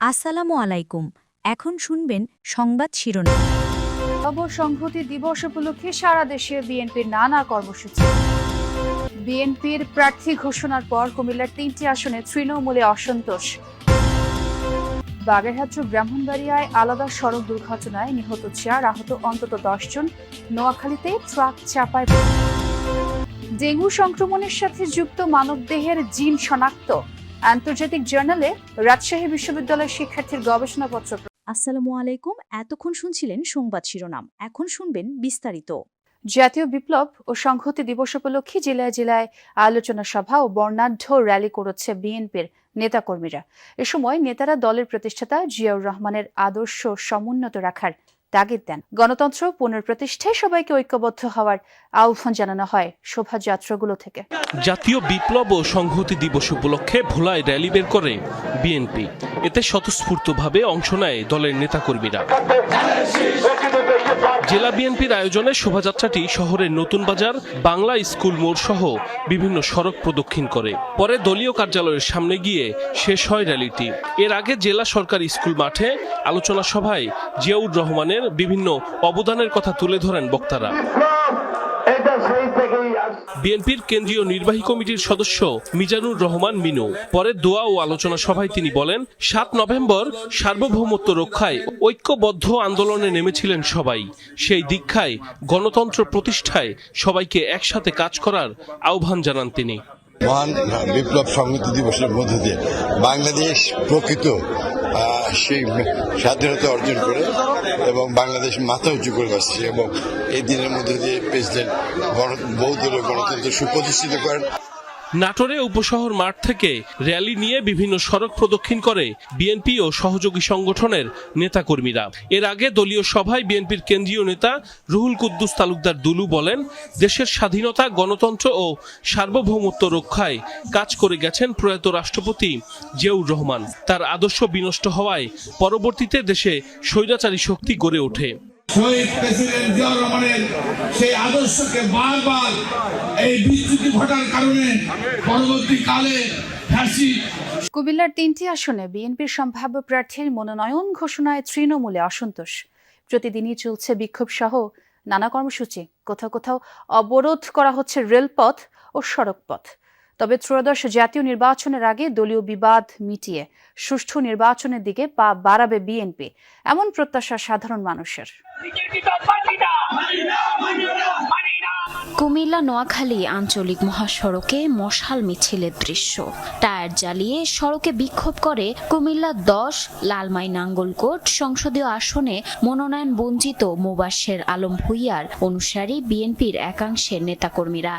আসসালামু আলাইকুম। এখন শুনবেন সংবাদ শিরোনাম। সংহতি দিবস উপলক্ষে সারা দেশে বিএনপির নানা কর্মসূচি। বিএনপির প্রার্থী ঘোষণার পর কুমিল্লার ৩টি আসনে তৃণমূলে অসন্তোষ। বাগেরহাট ও ব্রাহ্মণবাড়িয়ায় আলাদা সড়ক দুর্ঘটনায় নিহত ৪, আহত অন্তত ১০ জন। নোয়াখালীতে ট্রাক চাপায়। ডেঙ্গু সংক্রমণের সাথে যুক্ত মানবদেহের জিন শনাক্ত। আন্তর্জাতিক জার্নালে রাজশাহী বিশ্ববিদ্যালয়ের শিক্ষার্থীর গবেষণাপত্র। আসসালামু আলাইকুম। এতক্ষণ শুনছিলেন সংবাদ শিরোনাম, এখন শুনবেন বিস্তারিত। জাতীয় বিপ্লব ও সংহতি দিবস উপলক্ষে জেলায় জেলায় আলোচনা সভা ও বর্ণাঢ্য র্যালি করেছে বিএনপির নেতাকর্মীরা। এ সময় নেতারা দলের প্রতিষ্ঠাতা জিয়াউর রহমানের আদর্শ সমুন্নত রাখার তাগিদ দেন। গণতন্ত্র পুনঃপ্রতিষ্ঠায় সবাইকে ঐক্যবদ্ধ হওয়ার আহ্বান জানানো হয় শোভাযাত্রাগুলো থেকে। জাতীয় বিপ্লব ও সংহতি দিবস উপলক্ষে ভোলায় র্যালি বের করে বিএনপি। এতে স্বতঃস্ফূর্তভাবে অংশ নেয় দলের নেতাকর্মীরা। জেলা বিএনপির আয়োজনে শোভাযাত্রাটি শহরের নতুন বাজার, বাংলা স্কুল মোড় সহ বিভিন্ন সড়ক প্রদক্ষিণ করে। পরে দলীয় কার্যালয়ের সামনে গিয়ে শেষ হয় র্যালিটি। এর আগে জেলা সরকারি স্কুল মাঠে আলোচনা সভায় জিয়াউর রহমানের বিভিন্ন অবদানের কথা তুলে ধরেন বক্তারা। বিএনপির কেন্দ্রীয় নির্বাহী কমিটির সদস্য মিজানুর রহমান মিনু পরে দোয়া ও আলোচনা সভায় তিনি বলেন, ৭ নভেম্বর সার্বভৌমত্ব রক্ষায় ঐক্যবদ্ধ আন্দোলনে নেমেছিলেন সবাই। সেই দীক্ষায় গণতন্ত্র প্রতিষ্ঠায় সবাইকে একসাথে কাজ করার আহ্বান জানান তিনি। মহান বিপ্লব সংহতি দিবসের মধ্যে দিয়ে বাংলাদেশ প্রকৃত সেই স্বাধীনতা অর্জন করে এবং বাংলাদেশ মাথা উঁচু করে আসছে এবং এই দিনের মধ্যে দিয়ে প্রেসিডেন্ট বহুদলীয় গণতন্ত্র সুপ্রতিষ্ঠিত করেন। নাটোরে উপশহর মাঠ থেকে র্যালি নিয়ে বিভিন্ন সড়ক প্রদক্ষিণ করে বিএনপি ও সহযোগী সংগঠনের নেতাকর্মীরা। এর আগে দলীয় সভায় বিএনপির কেন্দ্রীয় নেতা রুহুল কুদ্দুস তালুকদার দুলু বলেন, দেশের স্বাধীনতা, গণতন্ত্র ও সার্বভৌমত্ব রক্ষায় কাজ করে গেছেন প্রয়াত রাষ্ট্রপতি জিয়াউর রহমান। তার আদর্শ বিনষ্ট হওয়ায় পরবর্তীতে দেশে স্বৈরাচারী শক্তি গড়ে ওঠে। শহীদ প্রেসিডেন্ট জিয়াউর রহমানের সেই আদর্শকে বারবার এই বিচ্যুতি ঘটার কারণে পরবর্তীকালে কুমিল্লার ৩টি আসনে বিএনপির সম্ভাব্য প্রার্থীর মনোনয়ন ঘোষণায় তৃণমূলে অসন্তোষ। প্রতিদিনই চলছে বিক্ষোভ সহ নানা কর্মসূচি। কোথাও কোথাও অবরোধ করা হচ্ছে রেলপথ ও সড়কপথ। তবে ত্রয়োদশ জাতীয় নির্বাচনের আগে দলীয় বিবাদ মিটিয়ে সুষ্ঠু নির্বাচনের দিকে পা বাড়াবে বিএনপি, এমন প্রত্যাশা সাধারণ মানুষের। কুমিল্লা নোয়াখালী আঞ্চলিক মহাসড়কে মশাল মিছিলের দৃশ্য। টায়ার জ্বালিয়ে সড়কে বিক্ষোভ করে কুমিল্লা ১০ লালমাই নাঙ্গলকোট সংসদীয় আসনে মনোনয়ন বঞ্চিত মোবাশ্বের আলম ভূঁইয়ার অনুসারী বিএনপির একাংশের নেতাকর্মীরা।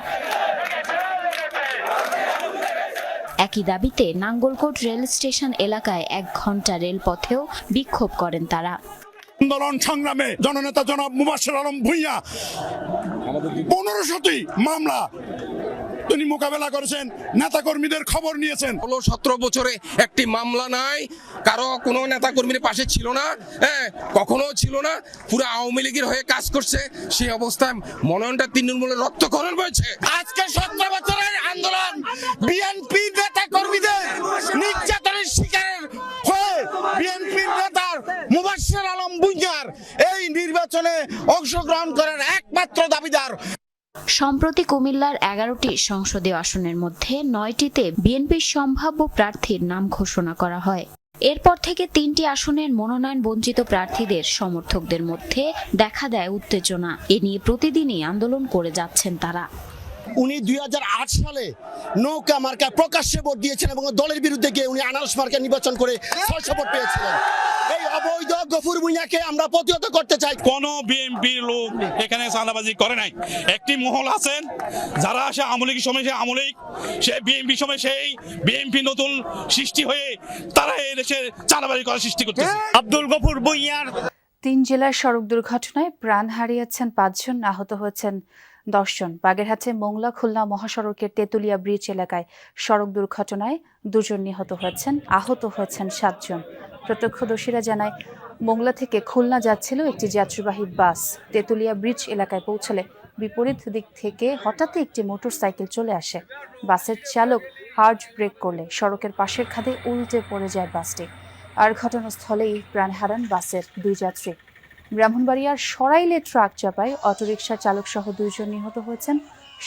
একই দাবিতে নাঙ্গলকোট রেল স্টেশন এলাকায় ১ ঘণ্টা রেলপথেও বিক্ষোভ করেন তারা। আন্দোলন সংগ্রামে জননেতা জনাব মোবাশ্বের আলম ভূঁইয়া ১৫০০টি মামলা তিনি মোকাবেলা করেছেন, নেতা কর্মীদের খবর নিয়েছেন। 17 বছরে একটি মামলা নাই, কারো কোনো নেতা কর্মীর পাশে ছিল না, কখনো ছিল না, পুরো আওয়ামী লীগের হয়ে কাজ করছে। সেই অবস্থায় মনোনয়নটা তৃণমূলের রক্তক্ষরণ হয়েছে। আজকে 17 বছরের আন্দোলন বিএনপি নেতা কর্মীদের নির্যাতনের শিকার হয়ে বিএনপির নেতার মোবাশ্বের আলম ভূঁইয়ার এই নির্বাচনে অংশগ্রহণ করার একমাত্র দাবিদার। সম্প্রতি কুমিল্লার 11টি সংসদীয় আসনের মধ্যে 9টিতে বিএনপির সম্ভাব্য প্রার্থীর নাম ঘোষণা করা হয়। এরপর থেকে 3টি আসনের মনোনয়ন বঞ্চিত প্রার্থীদের সমর্থকদের মধ্যে দেখা দেয় উত্তেজনা। এ নিয়ে প্রতিদিনই আন্দোলন করে যাচ্ছেন তারা। উনি 2008 সালে নৌকা মার্কা প্রকাশ্যে ভোট দিয়েছেন এবং দলের বিরুদ্ধে গিয়ে উনি আনারস মার্কা নির্বাচন করে 600 ভোট পেয়েছিলেন। এই অবৈধ গফুর ভূঁইয়াকে আমরা প্রতিহত করতে চাই। কোন বিএনপি লোক এখানে চাঁদাবাজি করে নাই। একটি মহল আছেন যারা আসে আমলিক সময়, সে আমলিক, সে বিএনপি সময় সেই বিএনপি নতুন সৃষ্টি হয়ে তারা এই দেশে চাঁদাবাজি করার সৃষ্টি করতেছে। আব্দুল গফুর ভূঁইয়ার 3 জেলার সড়ক দুর্ঘটনায় প্রাণ হারিয়েছেন 5 জন, আহত হয়েছেন 10 জন। বাগেরহাটে মোংলা খুলনা মহাসড়কের তেতুলিয়া ব্রিজ এলাকায় সড়ক দুর্ঘটনায় 2 জন নিহত হয়েছেন, আহত হয়েছেন 7 জন। প্রত্যক্ষদর্শীরা জানায়, মোংলা থেকে খুলনা যাচ্ছিল একটি যাত্রীবাহী বাস। তেতুলিয়া ব্রিজ এলাকায় পৌঁছলে বিপরীত দিক থেকে হঠাৎই একটি মোটরসাইকেল চলে আসে। বাসের চালক হার্ড ব্রেক করলে সড়কের পাশের খাদে উল্টে পড়ে যায় বাসটি। আর ঘটনাস্থলেই প্রাণ হারান বাসের 2 যাত্রী। ব্রাহ্মণবাড়িয়ার সরাইলে ট্রাক চাপায় অটোরিকশা চালক সহ 2 জন নিহত হয়েছেন।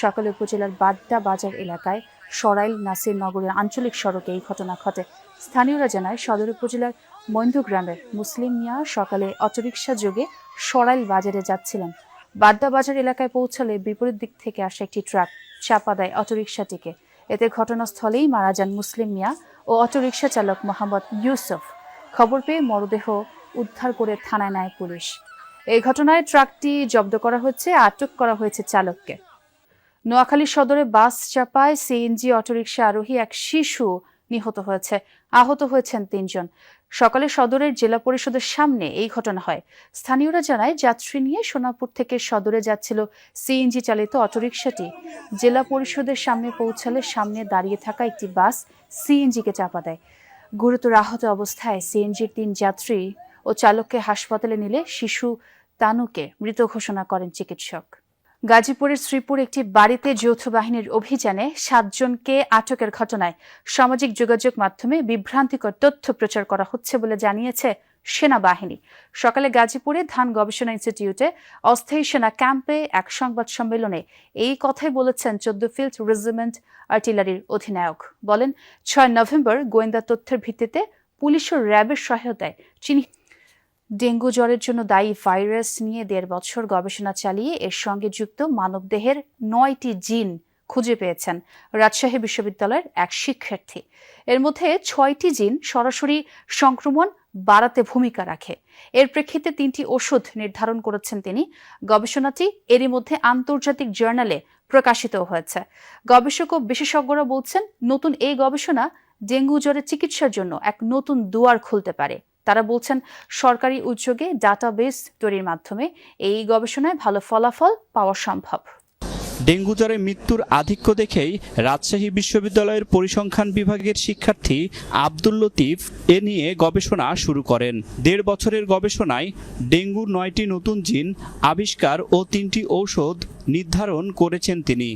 সকালে উপজেলার বাড্ডা বাজার এলাকায় সরাইল নাসির নগরের আঞ্চলিক সড়কে এই ঘটনা ঘটে। স্থানীয়রা জানায় সদর উপজেলার মৈন্দু গ্রামের মুসলিম মিয়া সকালে অটোরিকশা যোগে সরাইল বাজারে যাচ্ছিলেন। বাড্ডা বাজার এলাকায় পৌঁছালে বিপরীত দিক থেকে আসা একটি ট্রাক চাপা দেয় অটোরিকশাটিকে। এতে ঘটনাস্থলেই মারা যান মুসলিম মিয়া ও অটোরিকশা চালক মোহাম্মদ ইউসুফ। খবর পেয়ে মরদেহ উদ্ধার করে থানায় নেয় পুলিশ। এই ঘটনায় ট্রাকটি জব্দ করা হচ্ছে, আটক করা হয়েছে চালককে। নোয়াখালী সদরে বাস চাপায় সিএনজি অটোরিকশা আরোহী এক শিশু নিহত হয়েছে, আহত হয়েছেন 3 জন। সকালে সদরের জেলা পরিষদের সামনে এই ঘটনা হয়। স্থানীয়রা জানায় যাত্রী নিয়ে সোনাপুর থেকে সদরে যাচ্ছিল সিএনজি চালিত অটোরিকশাটি। জেলা পরিষদের সামনে পৌঁছালে সামনে দাঁড়িয়ে থাকা একটি বাস সিএনজিকে চাপা দেয়। গুরুতর আহত অবস্থায় সিএনজির 3 যাত্রী ও চালককে হাসপাতালে নিলে শিশু তানুকে মৃত ঘোষণা করেন চিকিৎসক। গাজীপুরের শ্রীপুর একটি বাড়িতে যৌথ বাহিনীর অভিযানে 7 জনকে আটকের ঘটনায় সামাজিক যোগাযোগ মাধ্যমে বিভ্রান্তিকর তথ্য প্রচার করা হচ্ছে বলে জানিয়েছে সেনাবাহিনী। সকালে গাজীপুরে ধান গবেষণা ইনস্টিটিউটে অস্থায়ী সেনা ক্যাম্পে এক সংবাদ সম্মেলনে এই কথাই বলেছেন 14 ফিল্ড রেজিমেন্ট আর্টিলারির অধিনায়ক। বলেন, 6 নভেম্বর গোয়েন্দা তথ্যের ভিত্তিতে পুলিশ ও র্যাবের সহায়তায় ডেঙ্গু জ্বরের জন্য দায়ী ভাইরাস নিয়ে 1.5 বছর গবেষণা চালিয়ে এর সঙ্গে যুক্ত মানবদেহের 9টি জিন খুঁজে পেয়েছেন রাজশাহী বিশ্ববিদ্যালয়ের এক শিক্ষার্থী। এর মধ্যে 6টি জিন সরাসরি সংক্রমণ বাড়াতে ভূমিকা রাখে। এর প্রেক্ষিতে 3টি ওষুধ নির্ধারণ করেছেন তিনি। গবেষণাটি এরই মধ্যে আন্তর্জাতিক জার্নালে প্রকাশিত হয়েছে। গবেষক ও বিশেষজ্ঞরা বলছেন, নতুন এই গবেষণা ডেঙ্গু জ্বরের চিকিৎসার জন্য এক নতুন দুয়ার খুলতে পারে। তারা বলছেন, সরকারি উদ্যোগে ডাটাবেস তৈরির মাধ্যমে এই গবেষণায় ভালো ফলাফল পাওয়া সম্ভব। ডেঙ্গু জ্বরে মৃত্যুর আধিক্য দেখেই রাজশাহী বিশ্ববিদ্যালয়ের পরিসংখ্যান বিভাগের শিক্ষার্থী আব্দুল লতিফ এ নিয়ে গবেষণা শুরু করেন। 1.5 বছরের গবেষণায় ডেঙ্গুর 9টি নতুন জিন আবিষ্কার ও 3টি ঔষধ নির্ধারণ করেছেন তিনি।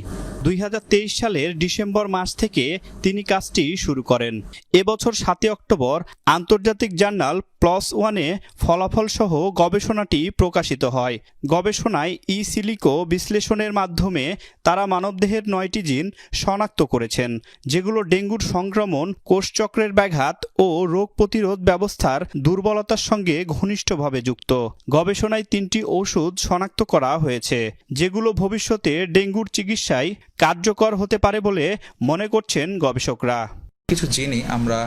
2023 সালের ডিসেম্বর মাস থেকে তিনি কাজটি শুরু করেন। এবছর 7 অক্টোবর আন্তর্জাতিক জার্নাল PLOS ONE-এ ফলাফল সহ গবেষণাটি প্রকাশিত হয়। গবেষণায় সিলিকো বিশ্লেষণের মাধ্যমে তারা মানবদেহের 9টি জিন শনাক্ত করেছেন, যেগুলো ডেঙ্গুর সংক্রমণ, কোষচক্রের ব্যাঘাত ও রোগ প্রতিরোধ ব্যবস্থার দুর্বলতার সঙ্গে ঘনিষ্ঠভাবে যুক্ত। গবেষণায় 3টি ওষুধ শনাক্ত করা হয়েছে, যেগুলো ভবিষ্যতে ডেঙ্গুর চিকিৎসায় কার্যকর হতে পারে বলে মনে করছেন গবেষকরা। কিছু জিনই আমরা